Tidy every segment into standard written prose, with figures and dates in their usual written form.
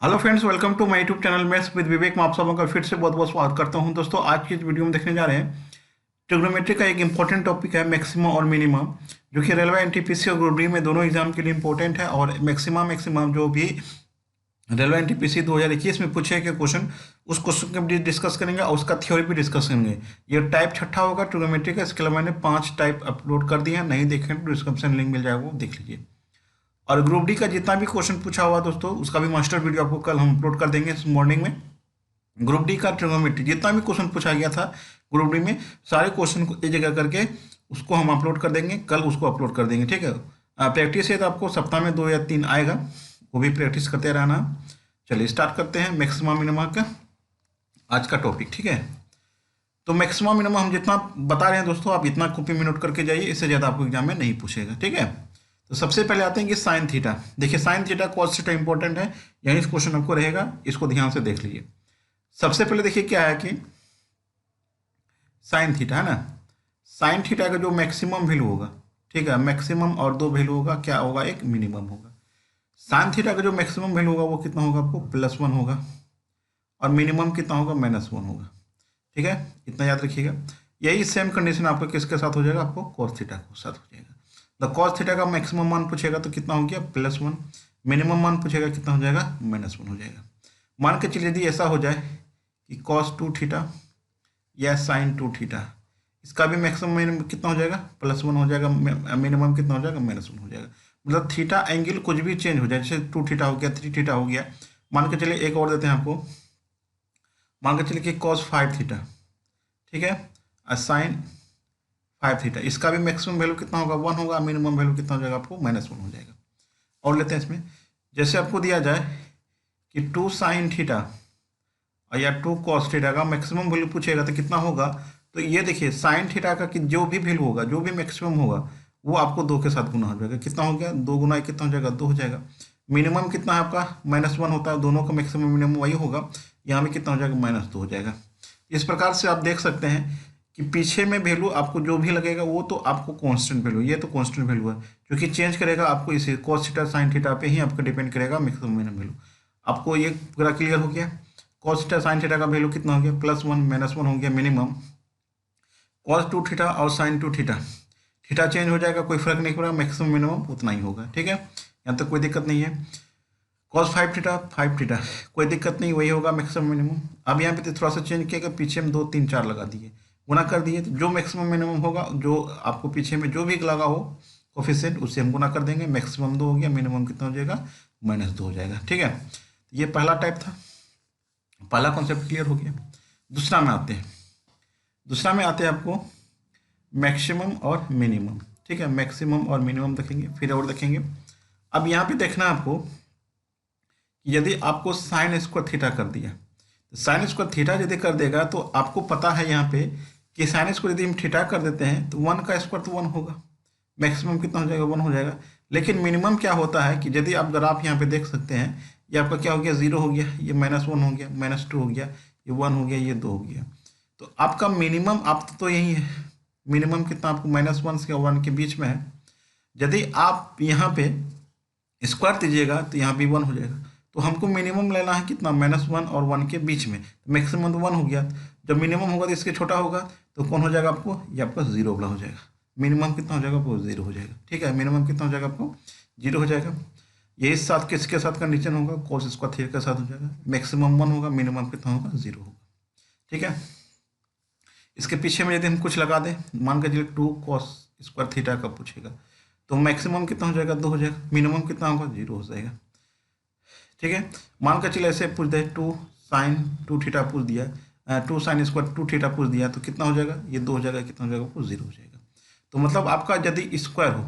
Hello friends, welcome to my YouTube channel maths with Vivek. मैं आप सबों का फिर से बहुत बहुत स्वागत करता हूं। दोस्तों, आज की इस वीडियो में देखने जा रहे हैं ट्रिग्नोमेट्री का एक इंपॉर्टेंट टॉपिक है मैक्सिमा और मिनिमा, जो कि रेलवे एनटीपीसी और ग्रुप डी में दोनों एग्जाम के लिए इंपॉर्टेंट है। और मैक्सिमा जो भी रेलवे एनटीपीसी 2021 में पूछे गए क्वेश्चन, उस क्वेश्चन को भी डिस्कस करेंगे और उसका थ्योरी भी डिस्कस करेंगे। ये टाइप छठा होगा ट्रिग्नोमेट्री का। इसके लिए मैंने 5 टाइप अपलोड कर दिए हैं, नहीं देखें तो डिस्क्रिप्शन लिंक मिल जाएगा, वो देख लीजिए। और ग्रुप डी का जितना भी क्वेश्चन पूछा हुआ दोस्तों, उसका भी मास्टर वीडियो आपको कल हम अपलोड कर देंगे इस मॉर्निंग में। ग्रुप डी का ट्रिग्नोमेट्री जितना भी क्वेश्चन पूछा गया था ग्रुप डी में, सारे क्वेश्चन को एक जगह करके उसको हम अपलोड कर देंगे, कल उसको अपलोड कर देंगे, ठीक है। प्रैक्टिस है तो आपको सप्ताह में 2 या 3 आएगा, वो भी प्रैक्टिस करते रहना। चलिए स्टार्ट करते हैं मैक्सिमा मिनिमा का आज का टॉपिक, ठीक है। तो मैक्सिमा मिनिमा हम जितना बता रहे हैं दोस्तों, आप इतना कॉपी में नोट करके जाइए, इससे ज़्यादा आपको एग्जाम में नहीं पूछेगा, ठीक है। तो सबसे पहले आते हैं कि साइन थीटा। देखिए sine theta cos theta important है, यही इस क्वेश्चन आपको रहेगा, इसको ध्यान से देख लीजिए। सबसे पहले देखिए क्या है कि साइन थीटा है ना, साइन थीटा का जो मैक्सिमम वैल्यू होगा, ठीक है, मैक्सिमम और 2 वैल्यू होगा, क्या होगा, एक मिनिमम होगा। साइन थीटा का जो मैक्सिमम वैल्यू होगा वो कितना होगा, आपको +1 होगा, और मिनिमम कितना होगा, -1 होगा, ठीक है। इतना याद रखिएगा। यही सेम कंडीशन आपको किसके साथ हो जाएगा, आपको कॉस थीटा के साथ हो जाएगा। द कॉस थीटा का मैक्सिमम मान पूछेगा तो कितना हो गया, +1, मिनिमम मान पूछेगा कितना हो जाएगा, -1 हो जाएगा। मान के चलिए यदि ऐसा हो जाए कि cos 2 थीटा या sin 2 थीटा, इसका भी मैक्सिमम मिनिमम कितना हो जाएगा, +1 हो जाएगा, मिनिमम कितना हो जाएगा, -1 हो जाएगा। मतलब थीटा एंगल कुछ भी चेंज हो जाए, जैसे 2 थीटा हो गया, 3 थीटा हो गया। मान के चलिए एक और देते हैं आपको, मान के चलिए कि cos 5 थीटा, ठीक है, और sin 5 थीटा, इसका भी मैक्सिमम वैल्यू कितना होगा, 1 होगा, मिनिमम वैल्यू कितना हो जाएगा, आपको -1 हो जाएगा। और लेते हैं इसमें, जैसे आपको दिया जाए कि 2 sin थीटा या 2 cos थीटा का मैक्सिमम वैल्यू पूछेगा तो कितना होगा। तो ये देखिए साइन थीटा का कि जो भी वैल्यू होगा, जो भी मैक्सिमम होगा, वो आपको 2 के साथ गुना हो जाएगा। कितना हो गया, 2 गुना कितना हो जाएगा, 2 हो जाएगा। मिनिमम कितना है आपका, -1 होता है, दोनों का मैक्सिमम मिनिमम वही होगा, यहाँ में कितना हो जाएगा, -2 हो जाएगा। इस प्रकार से आप देख सकते हैं कि पीछे में वैल्यू आपको जो भी लगेगा वो तो आपको कांस्टेंट वैल्यू, ये तो कांस्टेंट वैल्यू है, क्योंकि चेंज करेगा आपको इसे cos थीटा sin थीटा पे ही आपका डिपेंड करेगा मैक्सिमम मिनिमम वैल्यू। आपको ये पूरा क्लियर हो गया। cos थीटा sin थीटा का वैल्यू कितना हो गया, +1 -1 हो गया मिनिमम। cos 2 थीटा और sin 2 थीटा, थीटा चेंज हो जाएगा, कोई फर्क नहीं पड़ेगा, मैक्सिमम मिनिमम उतना ही होगा, ठीक है, यहाँ तक कोई दिक्कत नहीं है। cos 5 थीटा 5 थीटा, कोई दिक्कत नहीं, वही होगा मैक्सिमम मिनिमम। अब यहाँ पे थोड़ा सा चेंज किया, पीछे में 2 3 4 लगा दिए, गुना कर दिए, तो जो मैक्सिमम मिनिमम होगा, जो आपको पीछे में जो भी लगा हो कोफिशिएंट, उससे हम गुना कर देंगे। मैक्सिमम 2 हो गया, मिनिमम कितना हो जाएगा, -2 हो जाएगा, ठीक है। ये पहला टाइप था, पहला कॉन्सेप्ट क्लियर हो गया। दूसरा में आते हैं, दूसरा में आते हैं आपको मैक्सिमम और मिनिमम, ठीक है, मैक्सिमम और मिनिमम देखेंगे, फिर और देखेंगे। अब यहाँ पे देखना है आपको कि यदि आपको साइन स्क्वायर थीटा कर दिया, तो साइन स्क्वायर थीटा यदि कर देगा तो आपको पता है यहाँ पे कि साइन स्क्वायर यदि हम थीटा कर देते हैं तो 1 का स्क्वायर तो 1 होगा, मैक्सिमम कितना हो जाएगा, 1 हो जाएगा। लेकिन मिनिमम क्या होता है कि यदि आप ग्राफ यहाँ पे देख सकते हैं, ये आपका क्या हो गया, 0 हो गया, ये -1 हो गया, -2 हो गया, ये 1 हो गया, ये 2 हो गया। तो आपका मिनिमम आप तो यही है, मिनिमम कितना आपको -1 से 1 के बीच में है। यदि आप यहाँ पे स्क्वायर दीजिएगा तो यहाँ भी 1 हो जाएगा। तो हमको मिनिमम लेना है कितना, -1 और 1 के बीच में, तो मैक्सिमम तो 1 हो गया। जब मिनिमम होगा तो इसके छोटा होगा, तो कौन हो जाएगा आपको, ये आपका 0 वाला हो जाएगा। मिनिमम कितना हो जाएगा, आपको 0 हो जाएगा, ठीक है, मिनिमम कितना हो जाएगा, आपको 0 हो जाएगा। यही साथ किसके साथ कंडीशन होगा, cos स्क्वायर थीटा के साथ हो जाएगा। मैक्सिमम 1 होगा, मिनिमम कितना होगा, 0 होगा, ठीक है। इसके पीछे में यदि हम कुछ लगा दें, मान के चलिए 2 cos स्क्वायर थीटा का पूछेगा, तो मैक्सिमम कितना हो जाएगा, 2 हो जाएगा, मिनिमम कितना होगा, 0 हो जाएगा, ठीक है। मान कर चलिए ऐसे पूछ दे, 2 sin 2 थीटा पूछ दिया, 2 sin स्क्वायर 2 थीटा पूछ दिया, तो कितना हो जाएगा, ये 2 हो जाएगा, कितना हो जाएगा, आपको 0 हो जाएगा। तो मतलब आपका यदि स्क्वायर हो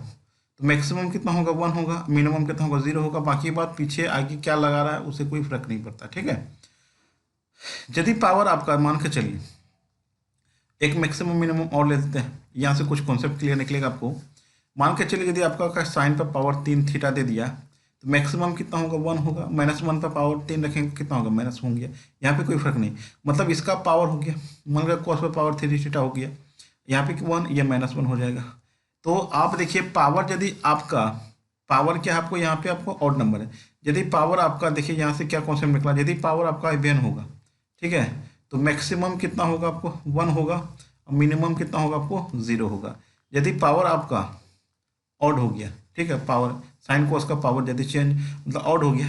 तो मैक्सिमम कितना होगा, 1 होगा, मिनिमम कितना होगा, 0 होगा। बाकी बात पीछे आगे क्या लगा रहा है उससे कोई फर्क नहीं पड़ता, ठीक है। यदि पावर आपका मान के चलिए एक मैक्सिमम मिनिमम और ले लेते हैं, यहाँ से कुछ कॉन्सेप्ट क्लियर निकलेगा आपको। मान के चलिए यदि आपका साइन पर पावर 3 थीटा दे दिया, तो मैक्सिमम कितना होगा, 1 होगा, -1 पर पावर 3 रखेंगे, कितना होगा, माइनस हो गया। यहाँ पे कोई फर्क नहीं, मतलब इसका पावर हो गया, मान लो कॉस पर पावर 3 थीटा हो गया, यहाँ पे 1, ये -1 हो जाएगा। तो आप देखिए पावर, यदि आपका पावर क्या है, आपको यहाँ पे आपको ऑड नंबर है, यदि पावर आपका, देखिए यहाँ से क्या कॉन्सेप्ट निकला, यदि पावर आपका इवन होगा, ठीक है, तो मैक्सिमम कितना होगा आपको 1 होगा, और मिनिमम कितना होगा आपको 0 होगा। यदि पावर आपका ऑड हो गया, ठीक है, पावर साइन कोस का पावर यदि चेंज मतलब ऑड हो गया,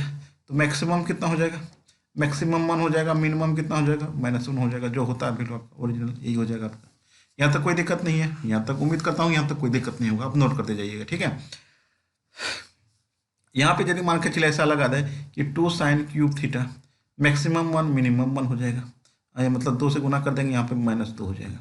तो मैक्सिमम कितना हो जाएगा, मैक्सिमम 1 हो जाएगा, मिनिमम कितना हो जाएगा -1 हो जाएगा, जो होता है वैल्यू आपका ओरिजिनल यही हो जाएगा आपका। यहाँ तक कोई दिक्कत नहीं है, यहाँ तक उम्मीद करता हूँ यहाँ तक कोई दिक्कत नहीं होगा, आप नोट करते जाइएगा, ठीक है। यहाँ पे यदि मान के चले ऐसा लगा दे कि 2 sine cube theta maximum 1 minimum 1 हो जाएगा, मतलब 2 से गुना कर देंगे, यहाँ पे -2 हो जाएगा,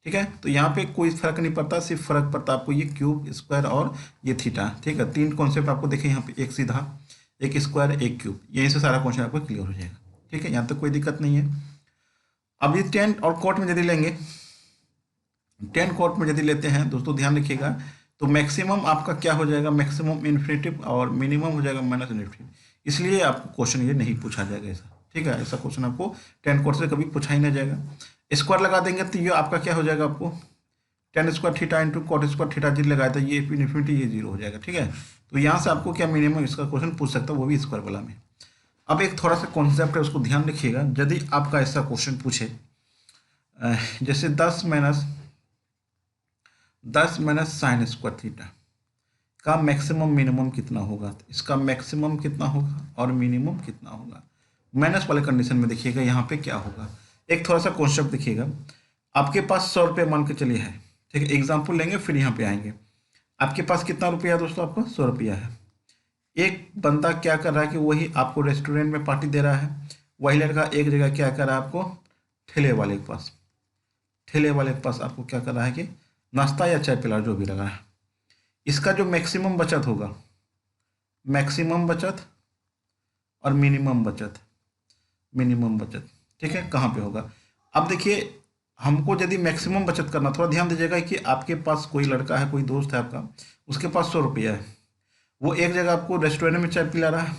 ठीक है। तो यहाँ पे कोई फर्क नहीं पड़ता, सिर्फ फर्क पड़ता आपको ये क्यूब स्क्वायर और ये थीटा, ठीक है। 3 कॉन्सेप्ट आपको देखें यहाँ पे, एक सीधा, एक स्क्वायर, एक क्यूब, यहीं से सारा क्वेश्चन आपको क्लियर हो जाएगा, ठीक है, यहाँ तक कोई दिक्कत नहीं है। अब ये टेन और कोट में यदि लेंगे, 10 कोट में यदि लेते हैं दोस्तों, ध्यान रखिएगा, तो मैक्सिमम आपका क्या हो जाएगा, मैक्सिमम इन्फिनिटिव, और मिनिमम हो जाएगा -इन्फिनिटिव, इसलिए आपको क्वेश्चन ये नहीं पूछा जाएगा ऐसा, ठीक है। ऐसा क्वेश्चन आपको 10 कोट से कभी पूछा ही नहीं जाएगा। स्क्वायर लगा देंगे तो ये आपका क्या हो जाएगा, आपको tan square theta into cot square theta जी लगाया था, ये इन्फिनिटी, ये 0 हो जाएगा, ठीक है। तो यहाँ से आपको क्या मिनिमम इसका क्वेश्चन पूछ सकता है, वो भी स्क्वायर वाला में। अब एक थोड़ा सा कॉन्सेप्ट है, उसको ध्यान रखिएगा। यदि आपका ऐसा क्वेश्चन पूछे जैसे 10 माइनस साइन स्क्वायर थीटा का मैक्सिमम मिनिमम कितना होगा, तो इसका मैक्सिमम कितना होगा और मिनिमम कितना होगा, माइनस वाले कंडीशन में देखिएगा यहाँ पे क्या होगा। एक थोड़ा सा कॉन्सेप्ट देखिएगा, आपके पास 100 रुपये मान के चलिए है, ठीक है, एग्जाम्पल लेंगे फिर यहाँ पे आएंगे। आपके पास कितना रुपया है दोस्तों, आपको 100 रुपया है। एक बंदा क्या कर रहा है कि वही आपको रेस्टोरेंट में पार्टी दे रहा है, वही लड़का एक जगह क्या कर रहा है, आपको ठेले वाले के पास आपको क्या कर रहा है कि नाश्ता या चाय पिला, जो भी लगा है। इसका जो मैक्सिमम बचत होगा, मैक्सिमम बचत और मिनिमम बचत, ठीक है, कहाँ पे होगा। अब देखिए, हमको यदि मैक्सिमम बचत करना, थोड़ा ध्यान दीजिएगा कि आपके पास कोई लड़का है, कोई दोस्त है आपका, उसके पास 100 रुपया है, वो एक जगह आपको रेस्टोरेंट में चाय पिला रहा है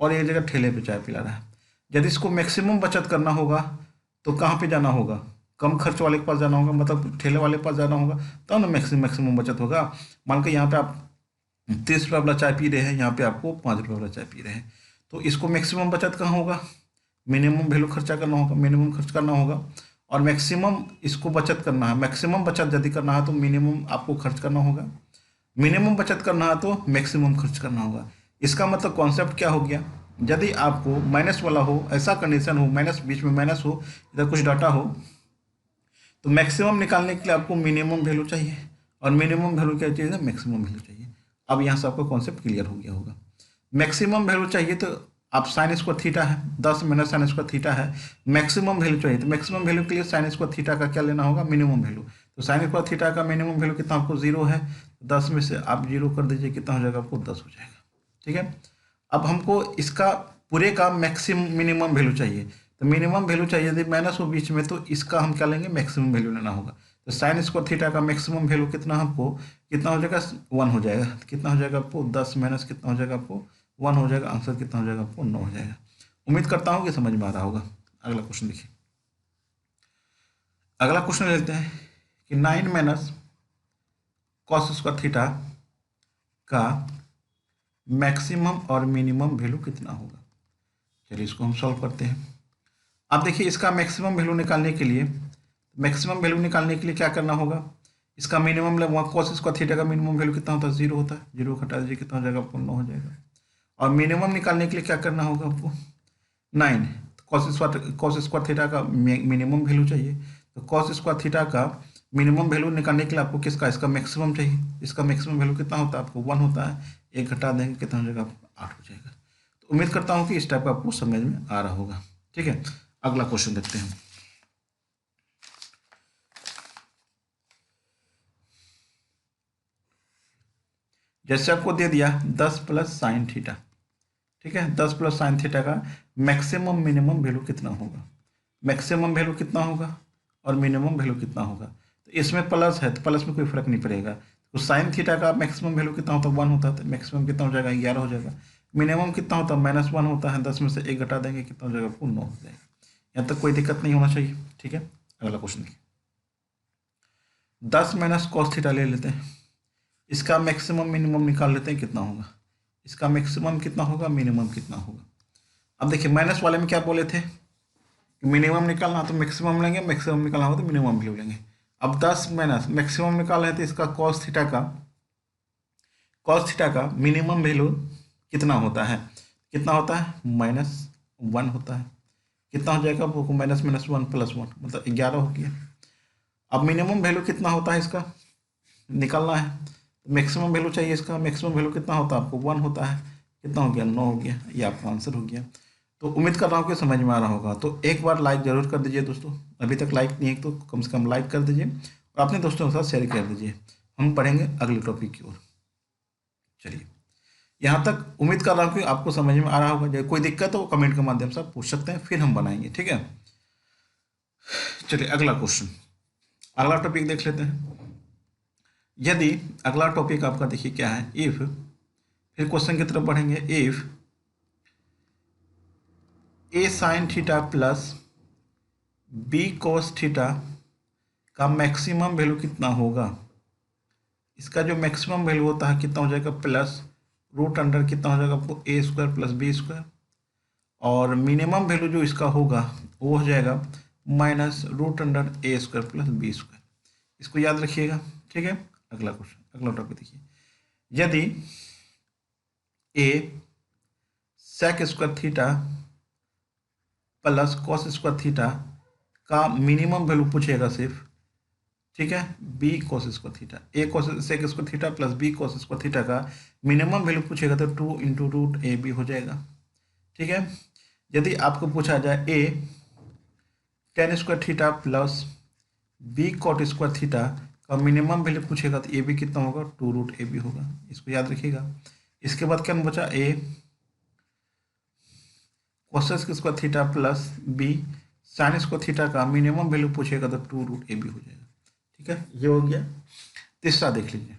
और एक जगह ठेले पे चाय पिला रहा है। यदि इसको मैक्सिमम बचत करना होगा तो कहाँ पे जाना होगा, कम खर्च वाले के पास जाना होगा, मतलब ठेले वाले के पास जाना होगा, तब ना मैक्सिमम बचत होगा। मान के यहाँ पे आप 30 रुपये वाला चाय पी रहे हैं, यहाँ पे आपको 5 रुपये वाला चाय पी रहे हैं, तो इसको मैक्सिमम बचत कहाँ होगा, मिनिमम वैल्यू खर्चा करना होगा, मिनिमम खर्च करना होगा, और मैक्सिमम इसको बचत करना है। मैक्सिमम बचत यदि करना है तो मिनिमम आपको खर्च करना होगा, मिनिमम बचत करना है तो मैक्सिमम खर्च करना होगा। इसका मतलब कॉन्सेप्ट क्या हो गया, यदि आपको माइनस वाला हो, ऐसा कंडीशन हो, माइनस बीच में माइनस हो, इधर कुछ डाटा हो, तो मैक्सिमम निकालने के लिए आपको मिनिमम वैल्यू चाहिए, और मिनिमम वैल्यू क्या चाहिए, मैक्सिमम वैल्यू चाहिए। अब यहाँ से आपका कॉन्सेप्ट क्लियर हो गया होगा। मैक्सिमम वैल्यू चाहिए तो आप साइन स्क्वायर थीटा है, 10 माइनस साइन स्क्वायर थीटा है, मैक्सिमम वैल्यू चाहिए, तो मैक्सिमम वैल्यू के लिए साइन स्क्वायर थीटा का क्या लेना होगा, मिनिमम वैल्यू। तो साइन स्क्वायर थीटा का मिनिमम वैल्यू कितना, आपको 0 है, 10 में से आप 0 कर दीजिए, कितना हो जाएगा, आपको 10 हो जाएगा, ठीक है। अब हमको इसका पूरे का मैक्सिमम मिनिमम वैल्यू चाहिए, तो मिनिमम वैल्यू चाहिए, यदि माइनस हो बीच में तो इसका हम क्या लेंगे, मैक्सिमम वैल्यू लेना होगा। तो साइन स्क्वायर थीटा का मैक्सिमम वैल्यू कितना, हमको कितना हो जाएगा, 1 हो जाएगा, कितना हो जाएगा आपको 10 माइनस कितना हो जाएगा, आपको 1 हो जाएगा, आंसर कितना हो जाएगा, आपको 9 हो जाएगा। उम्मीद करता हूँ कि समझ में आ रहा होगा। अगला क्वेश्चन देखिए, अगला क्वेश्चन लेते हैं कि 9 माइनस कॉस स्क्वायर थीटा का मैक्सिमम और मिनिमम वैल्यू कितना होगा। चलिए इसको हम सॉल्व करते हैं। अब देखिए, इसका मैक्सिमम वैल्यू निकालने के लिए, क्या करना होगा, इसका मिनिमम वहाँ कॉस स्क्वायर थीटा का मिनिमम वैल्यू कितना होता है, 0 होता है, 0 घटा दीजिए, कितना हो जाएगा, आपको 9 हो जाएगा। और मिनिमम निकालने के लिए क्या करना होगा, आपको 9 कॉस स्क्वायर थीटा का मिनिमम वैल्यू चाहिए, तो कॉस स्क्वायर थीटा का मिनिमम वैल्यू निकालने के लिए आपको किसका, इसका मैक्सिमम चाहिए। इसका मैक्सिमम वैल्यू कितना होता है, आपको 1 होता है, 1 घटा देंगे, कितना हो जाएगा, आपको 8 हो जाएगा। तो उम्मीद करता हूँ कि इस टाइप का आपको समझ में आ रहा होगा, ठीक है। अगला क्वेश्चन देखते हैं। जैसे आपको दे दिया 10 प्लस साइन थीटा, ठीक है, 10 प्लस साइन थीटा का मैक्सिमम मिनिमम वैल्यू कितना होगा, मैक्सिमम वैल्यू कितना होगा और मिनिमम वैल्यू कितना होगा। तो इसमें प्लस है तो प्लस में कोई फर्क नहीं पड़ेगा। तो साइन थीटा का मैक्सिमम वैल्यू कितना होता है, 1 होता है, तो मैक्सिमम कितना हो जाएगा, 11 हो जाएगा। मिनिमम कितना होता है, -1 होता है, 10 में से 1 घटा देंगे, कितना हो जाएगा, आपको 9 हो जाएगा। यहाँ तक कोई दिक्कत नहीं होना चाहिए, ठीक है। अगला क्वेश्चन देखिए, 10 माइनस कॉस थीटा ले लेते हैं, इसका मैक्सिमम मिनिमम निकाल लेते हैं, कितना होगा। इसका मैक्सिमम कितना होगा, मिनिमम कितना होगा। अब देखिए माइनस वाले में क्या बोले थे कि मिनिमम निकालना तो मैक्सिमम लेंगे, मैक्सिमम निकालना हो तो मिनिमम वैल्यू लेंगे। अब 10 माइनस मैक्सिमम निकाल रहे थे, इसका कॉस थीटा का मिनिमम वैल्यू कितना होता है, कितना होता है, -1 होता है। कितना हो जाएगा वो, माइनस माइनस 1 + 1 मतलब 11 हो गया। अब मिनिमम वैल्यू कितना होता है इसका निकालना है, तो मैक्सिमम वैल्यू चाहिए इसका। मैक्सिमम वैल्यू कितना होता है आपको, 1 होता है। कितना हो गया, 9 हो गया। ये आपका आंसर हो गया। तो उम्मीद कर रहा हूँ कि समझ में आ रहा होगा। तो एक बार लाइक जरूर कर दीजिए दोस्तों, अभी तक लाइक नहीं है तो कम से कम लाइक कर दीजिए और अपने दोस्तों के साथ शेयर कर दीजिए। हम पढ़ेंगे अगले टॉपिक की ओर। चलिए, यहाँ तक उम्मीद कर रहा हूँ कि आपको समझ में आ रहा होगा। कोई दिक्कत हो कमेंट के माध्यम से आप पूछ सकते हैं, फिर हम बनाएंगे, ठीक है। चलिए अगला क्वेश्चन, अगला टॉपिक देख लेते हैं। यदि अगला टॉपिक आपका देखिए क्या है, इफ, फिर क्वेश्चन की तरफ बढ़ेंगे। If A sine theta plus B cos theta का मैक्सिमम वैल्यू कितना होगा। इसका जो मैक्सिमम वैल्यू होता है कितना हो जाएगा, प्लस रूट अंडर कितना हो जाएगा आपको, a² + b²। और मिनिमम वैल्यू जो इसका होगा वो हो जाएगा -रूट अंडर a² + b²। इसको याद रखिएगा, ठीक है। अगला क्वेश्चन, अगला टॉपिक देखिए। यदि a sec² theta plus cos² theta का मिनिमम वैल्यू पूछेगा सिर्फ, ठीक है, b cos² theta, a sec² theta plus b cos² theta का मिनिमम वैल्यू पूछेगा तो 2 × √ab हो जाएगा, ठीक है। यदि आपको पूछा जाए a tan² theta plus b cot² theta का मिनिमम वैल्यू पूछेगा तो a b कितना होगा, 2 √ab होगा। इसको याद रखिएगा। इसके बाद क्या बचा, a cos² theta plus b sin² theta का मिनिमम वैल्यू पूछेगा तो 2 √ab हो जाएगा, ठीक है। ये हो गया। तीसरा देख लीजिए।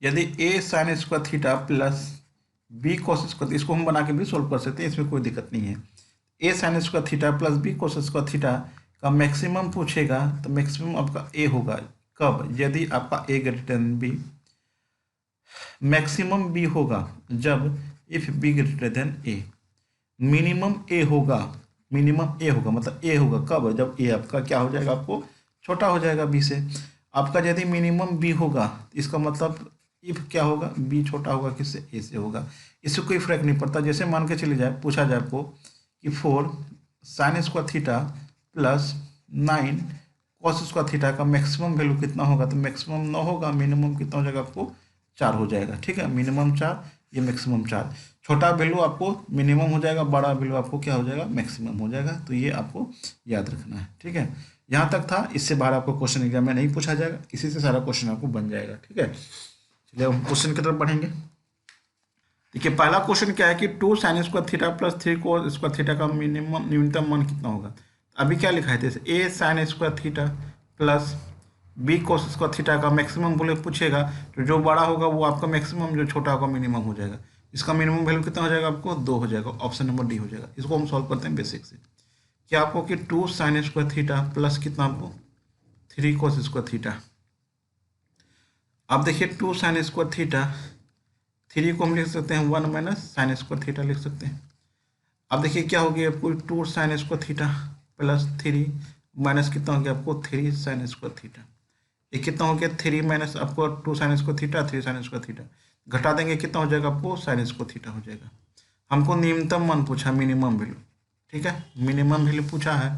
यदि a sin² theta plus b cos², इसको हम बना के भी सोल्व कर सकते हैं, इसमें कोई दिक्कत नहीं है। a sin² theta plus b cos² theta का मैक्सिमम पूछेगा तो मैक्सिमम आपका a होगा। कब, यदि आपका a > b, मैक्सिमम b होगा जब if b > a, minimum a होगा, मिनिमम a होगा मतलब a होगा कब, जब a आपका क्या हो जाएगा, आपको छोटा हो जाएगा b से। आपका यदि मिनिमम b होगा इसका मतलब इफ क्या होगा, b छोटा होगा किससे, a से होगा। इससे कोई फर्क नहीं पड़ता। जैसे मान के चले जाए, पूछा जाए आपको कि 4 sin² theta plus 9 cos² theta का मैक्सिमम वैल्यू कितना होगा, तो मैक्सिमम 9 होगा, मिनिमम कितना हो जाएगा आपको 4 हो जाएगा, ठीक है। मिनिमम 4, ये मैक्सिमम 4। छोटा वैल्यू आपको मिनिमम हो जाएगा, बड़ा वैल्यू आपको क्या हो जाएगा, मैक्सिमम हो जाएगा। तो ये आपको याद रखना है, ठीक है। यहाँ तक था, इससे बाहर आपको क्वेश्चन एग्जाम में नहीं पूछा जाएगा, इसी से सारा क्वेश्चन आपको बन जाएगा, ठीक है। चलिए हम क्वेश्चन की तरफ बढ़ेंगे। देखिए पहला क्वेश्चन क्या है कि 2 sin² theta plus 3 cos² theta का मिनिमम न्यूनतम मान कितना होगा। अभी क्या लिखा है, जैसे a sin² theta plus b cos² theta का मैक्सिमम बोले पूछेगा तो जो बड़ा होगा वो आपका मैक्सिमम, जो छोटा होगा मिनिमम हो जाएगा। इसका मिनिमम वैल्यू कितना हो जाएगा आपको, 2 हो जाएगा। ऑप्शन नंबर डी हो जाएगा। इसको हम सॉल्व करते हैं बेसिक से। क्या आपको कि 2 sin² थीटा प्लस कितना आपको 3 cos² थीटा। अब देखिए 2 sin² थीटा, 3 को हम लिख सकते हैं 1 - sin² थीटा लिख सकते हैं। अब देखिए क्या हो गया आपको 2 sin² थीटा प्लस 3 माइनस कितना हो गया आपको 3 sin² थीटा। ये कितना हो गया 3 माइनस आपको 2 sin² थीटा 3 sin² थीटा, घटा देंगे कितना हो जाएगा आपको sin² थीटा हो जाएगा। हमको न्यूनतम मान पूछा, मिनिमम वैल्यू, ठीक है, मिनिमम वैल्यू पूछा है।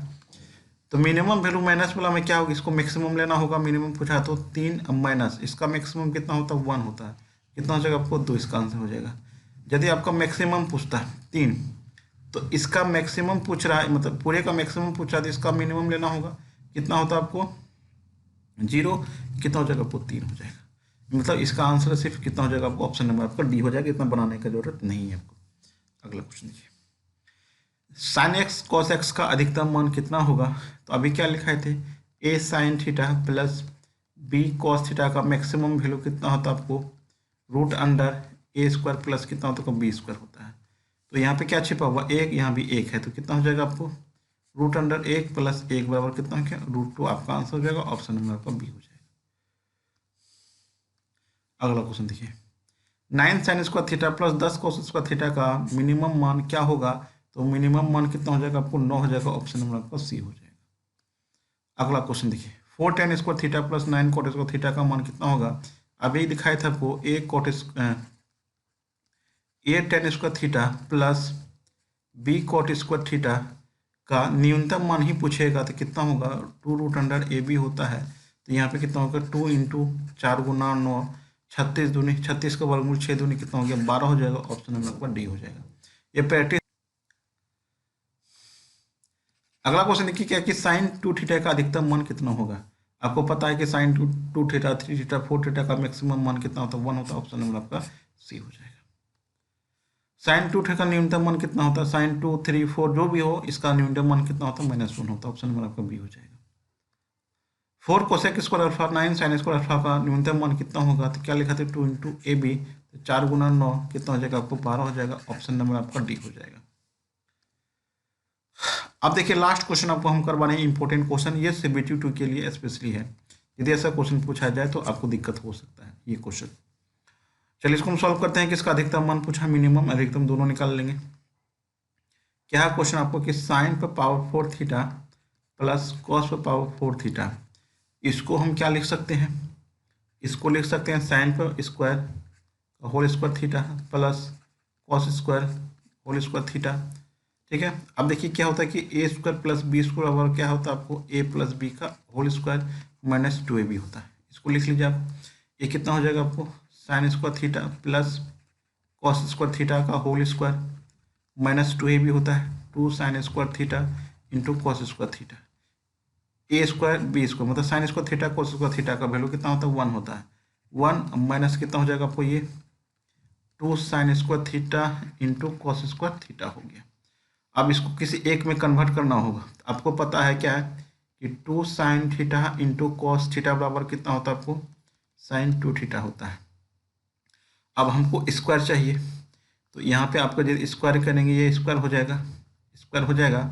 तो मिनिमम वैल्यू माइनस वाला में क्या होगा, इसको मैक्सिमम लेना होगा। मिनिमम पूछा तो 3 माइनस इसका मैक्सिमम कितना होता है 1 होता है, कितना हो जाएगा आपको 2, इसका आंसर हो जाएगा। यदि आपका मैक्सिमम पूछता है 3, तो इसका मैक्सिमम पूछ रहा है, मतलब पूरे का मैक्सिमम पूछ रहा है तो इसका मिनिमम लेना होगा। कितना होता है आपको 0, कितना हो जाएगा आपको 3 हो जाएगा। मतलब इसका आंसर सिर्फ कितना हो जाएगा आपको, ऑप्शन नंबर आपका डी हो जाएगा। इतना बनाने की जरूरत नहीं है आपको। अगला क्वेश्चन देखिए, sin x cos x का अधिकतम मान कितना होगा। तो अभी क्या लिखाए थे, a sin theta plus b cos theta का मैक्सिमम वैल्यू कितना होता है आपको √a² प्लस कितना होता है b² होता है। तो यहाँ पे क्या छिपा हुआ, 1, यहाँ भी 1 है, तो कितना हो जाएगा आपको √1 प्लस 1 बराबर कितना हो गया √2। आपका आंसर हो जाएगा, ऑप्शन नंबर आपका बी हो जाएगा। अगला क्वेश्चन देखिए, 9 sign square theta plus 10 cos square theta का मिनिमम मान क्या होगा? तो मिनिमम मान कितना हो जाएगा आपको? 9 हो जाएगा। ऑप्शन नंबर आपका सी हो जाएगा। अगला क्वेश्चन देखिए, 4 tan square theta plus 9 cot square theta का मान कितना होगा? अभी दिखाया था आपको A tan square theta plus B cot square theta का न्यूनतम मान ही पूछेगा तो कितना होगा? 2√√a b होता है, तो यहाँ पे कितना होगा? 2 इंटू 4 गुना 9, 36 दूनी 36 का वर्गमूल 6 दूनी कितना हो गया? 12 हो जाएगा। ऑप्शन नंबर आपका डी हो जाएगा। ये प्रैक्टिस। अगला क्वेश्चन देखिए क्या कि साइन 2 थीटा का अधिकतम मान कितना होगा? आपको पता है कि साइन 2 थीटा 3 थीटा 4 थीटा का मैक्सिमम मान कितना होता है? 1 होता है। ऑप्शन नंबर आपका सी हो जाएगा। साइन 2 थीटा का न्यूनतम मान कितना होता है? साइन 2 3 4 जो भी हो, इसका न्यूनतम मान कितना होता है? -1 होता है। ऑप्शन नंबर आपका बी हो जाएगा। 4 cosec square alpha 9 sine square alpha का न्यूनतम मान कितना होगा? तो क्या लिखा था? 2 इंटू ए बी, तो 4 गुना 9 कितना हो जाएगा आपको? 12 हो जाएगा। ऑप्शन नंबर आपका डी हो जाएगा। अब देखिए लास्ट क्वेश्चन आपको हम करवा रहे हैं, इंपॉर्टेंट क्वेश्चन, ये सीबीटी 2 के लिए स्पेशली है। यदि ऐसा क्वेश्चन पूछा जाए तो आपको दिक्कत हो सकता है ये क्वेश्चन। चलिए इसको हम सॉल्व करते हैं कि इसका अधिकतम मान पूछा, मिनिमम अधिकतम दोनों निकाल लेंगे। क्या है क्वेश्चन आपको कि साइन पर पावर 4 थीटा प्लस कॉस पर पावर 4 थीटा, इसको हम क्या लिख सकते हैं? इसको लिख सकते हैं साइन पर square whole square theta plus cos square whole square theta. ठीक है, अब देखिए क्या होता है कि A square plus B square बराबर क्या होता है आपको? ए प्लस बी का होल स्क्वायर माइनस 2ab होता है। इसको लिख लीजिए आप। ये कितना हो जाएगा आपको? Sine square theta plus cos square theta का होल स्क्वायर माइनस 2ab होता है। 2 sine square theta into cos square theta. A square B square मतलब sine square theta cos square theta का वैल्यू कितना होता है? 1 होता है। 1 माइनस कितना हो जाएगा आपको? ये 2 sine square theta into cos square theta हो गया। अब इसको किसी एक में कन्वर्ट करना होगा। आपको पता है क्या है कि 2 sine theta into cos theta बराबर कितना होता है आपको? साइन 2 थीटा होता है। अब हमको स्क्वायर चाहिए, तो यहाँ पे आपका जो स्क्वायर करेंगे ये स्क्वायर हो जाएगा, स्क्वायर हो जाएगा।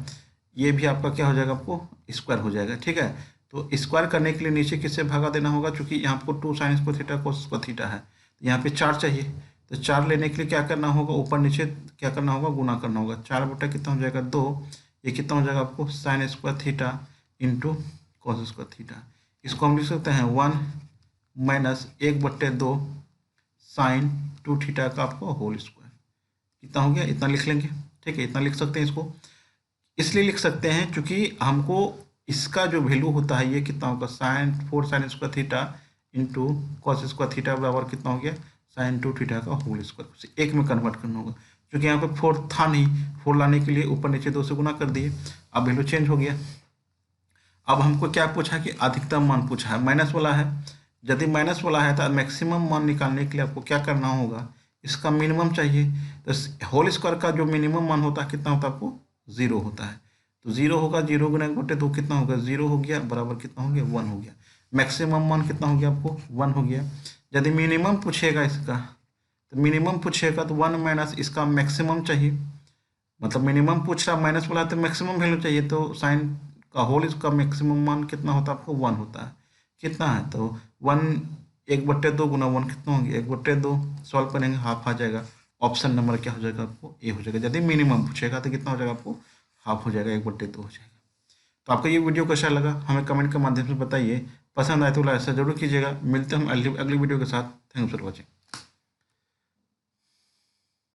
ये भी आपका क्या हो जाएगा? आपको स्क्वायर हो जाएगा। ठीक है, तो स्क्वायर करने के लिए नीचे किससे भागा देना होगा? चूंकि यहाँ आपको 2 sine square theta cos square theta है, तो यहाँ पे 4 चाहिए, तो 4 लेने के लिए क्या करना होगा? ऊपर नीचे क्या करना होगा? गुना करना होगा। 4 बटा कितना हो जाएगा? 2। ये कितना हो जाएगा आपको? Sine square theta into cos square theta. इसको हम लिख सकते हैं 1 माइनस 1/2 साइन 2 थीटा का आपको होल स्क्वायर। कितना हो गया? इतना लिख लेंगे। ठीक है, इतना लिख सकते हैं। इसको इसलिए लिख सकते हैं क्योंकि हमको इसका जो वैल्यू होता है ये कितना होगा? Sine 4 sine square theta into cos square theta बराबर कितना हो गया? साइन 2 थीटा का होल स्क्वायर। उसे एक में कन्वर्ट करना होगा, क्योंकि यहाँ पे 4 था नहीं, 4 लाने के लिए ऊपर नीचे 2 से गुना कर दिए। अब वैल्यू चेंज हो गया। अब हमको क्या पूछा कि अधिकतम मान पूछा है, माइनस वाला है। यदि माइनस वाला है तो मैक्सिमम मान निकालने के लिए आपको क्या करना होगा? इसका मिनिमम चाहिए। तो होल स्क्वायर का जो मिनिमम मान होता है कितना होता है आपको? 0 होता है। तो 0 होगा, 0 गुना 1/2 कितना होगा? 0 हो गया, बराबर कितना हो गया? 1 हो गया। मैक्सिमम मान कितना हो गया आपको? 1 हो गया। यदि मिनिमम पूछेगा इसका, तो मिनिमम पूछेगा तो 1 माइनस इसका मैक्सिमम चाहिए। मतलब मिनिमम पूछ रहा माइनस वाला, तो मैक्सिमम वैल्यू चाहिए। तो साइन का होल इसका मैक्सिमम मान कितना होता है आपको? 1 होता है। कितना है? तो 1 1/2 गुना 1 कितना हो गया? 1/2। सॉल्व करेंगे, हाफ आ जाएगा। ऑप्शन नंबर क्या हो जाएगा आपको? ए हो जाएगा। यदि मिनिमम पूछेगा तो कितना हो जाएगा आपको? हाफ हो जाएगा, 1/2 हो जाएगा। तो आपको ये वीडियो कैसा लगा हमें कमेंट के माध्यम से बताइए। पसंद आए तो लाइक ऐसा जरूर कीजिएगा। मिलते हैं हम अगली वीडियो के साथ। Thanks for watching.